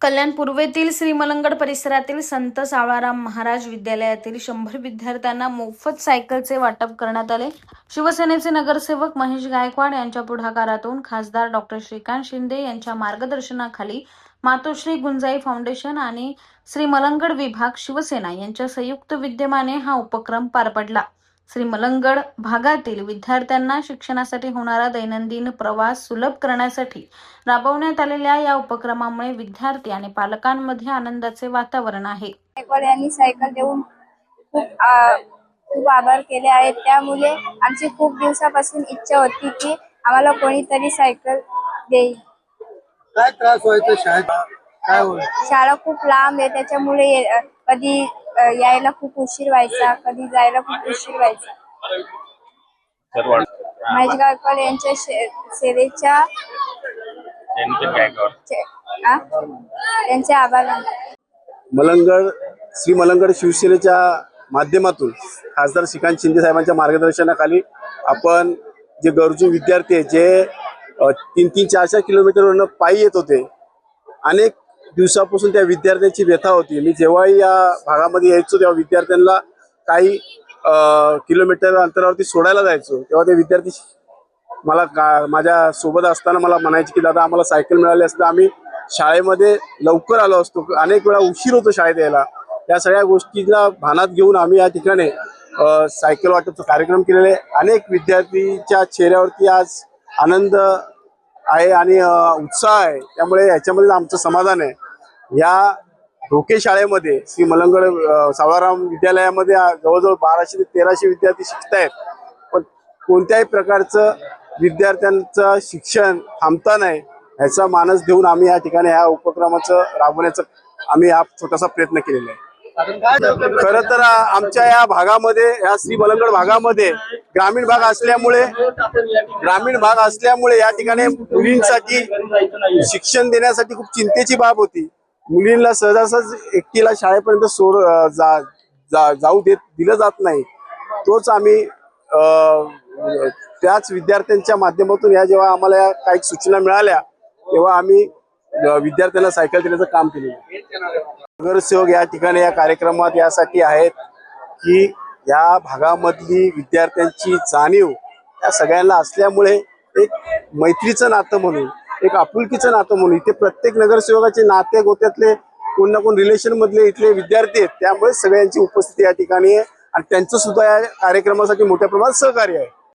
कल्याण पूर्वेतील श्री मलंगड परिसरातील संत सावळाराम महाराज विद्यालयातील 100 विद्यार्थ्यांना मोफत सायकलचे वाटप करण्यात आले। शिवसेनेचे नगरसेवक महेश गायकवाड यांच्या पुढाकारातून खासदार डॉ. श्रीकांत शिंदे यांच्या मार्गदर्शनाखाली मातोश्री गुंजाई फाउंडेशन आणि श्री मलंगड विभाग शिवसेना यांच्या संयुक्त विद्यमाने हा उपक्रम पार पडला। श्री मलंगड भागातील विद्यार्थ्यांना शिक्षणासाठी होणारा दैनंदिन प्रवास सुलभ करण्यासाठी राबवण्यात आलेल्या या उपक्रमामुळे विद्यार्थी आणि पालकांमध्ये आनंदाचे वातावरण आहे। यांनी सायकल देऊन खूप आभार केले आहेत। त्यामुळे आमची खूप दिवसापासून इच्छा होती की आम्हाला कोणीतरी सायकल देईल। काय त्रास व्हायचा शाळेत? काय होय? शाळा खूप लांब आहे, त्याच्यामुळे कधी यायला खूप उशीर व्हायचा, कधी जायला खूप उशीर व्हायचा। महेश गायकवाड यांच्या सेवेच्या त्यांचे आभार मानतो। श्री मलंगड शिवसेनेच्या माध्यमातून खासदार श्रीकांत शिंदे साहेबांच्या मार्गदर्शनाखाली आपण जे गरजू विद्यार्थी आहेत, जे 3-3, 4-4 किलोमीटरवरून पायी येत होते, अनेक दिवसापासून त्या विद्यार्थ्यांची व्यथा होती। मी जेव्हाही या भागामध्ये यायचो तेव्हा विद्यार्थ्यांना काही किलोमीटर अंतरावरती सोडायला जायचो, तेव्हा ते विद्यार्थी मला माझ्या सोबत असताना मला म्हणायचे की दादा आम्हाला सायकल मिळाली असतं आम्ही शाळेमध्ये लवकर आलो असतो। अनेक वेळा उशीर होतो शाळेत यायला। या सगळ्या गोष्टीला भानात घेऊन आम्ही या ठिकाणी सायकल वाटपचा कार्यक्रम केलेले। अनेक विद्यार्थीच्या चेहऱ्यावरती आज आनंद आहे आणि उत्साह आहे, त्यामुळे याच्यामध्ये आमचं समाधान आहे। या ढोके शाळेमध्ये श्री मलंगड सावळाराम विद्यालयामध्ये जवळजवळ 1200 ते 1300 विद्यार्थी शिकत आहेत, पण कोणत्याही प्रकारचं विद्यार्थ्यांचं शिक्षण थांबता नाही ह्याचा मानस देऊन आम्ही या ठिकाणी या उपक्रमाचं राबवण्याचा आम्ही हा छोटासा प्रयत्न केलेला आहे। खरं तर आमच्या या भागामध्ये, या श्री मलंगड भागामध्ये ग्रामीण भाग असल्यामुळे या ठिकाणी मुलींसाठी शिक्षण देण्यासाठी खूप चिंतेची बाब होती। मुलींना सहजासहज एकटीला शाळेपर्यंत जाऊ दिलं जात नाही। तोच आम्ही त्याच विद्यार्थ्यांच्या माध्यमातून जेव्हा आम्हाला काही सूचना मिळाल्या तेव्हा आम्ही विद्यार्थ्यांना सायकल देण्याचं काम केलं। नगरसेवक या ठिकाणी या कार्यक्रमात यासाठी आहेत की या भागामधली विद्यार्थ्यांची जाणीव या सगळ्यांना असल्यामुळे एक मैत्रीचं नातं म्हणून, एक आपुलकीचं नातं म्हणून इथे प्रत्येक नगरसेवकाचे नाते गोत्यातले कोण ना कोण रिलेशन मधले इथले विद्यार्थी आहेत, त्यामुळे सगळ्यांची उपस्थिती या ठिकाणी आहे आणि त्यांचं सुद्धा या कार्यक्रमासाठी मोठ्या प्रमाणात सहकार्य आहे।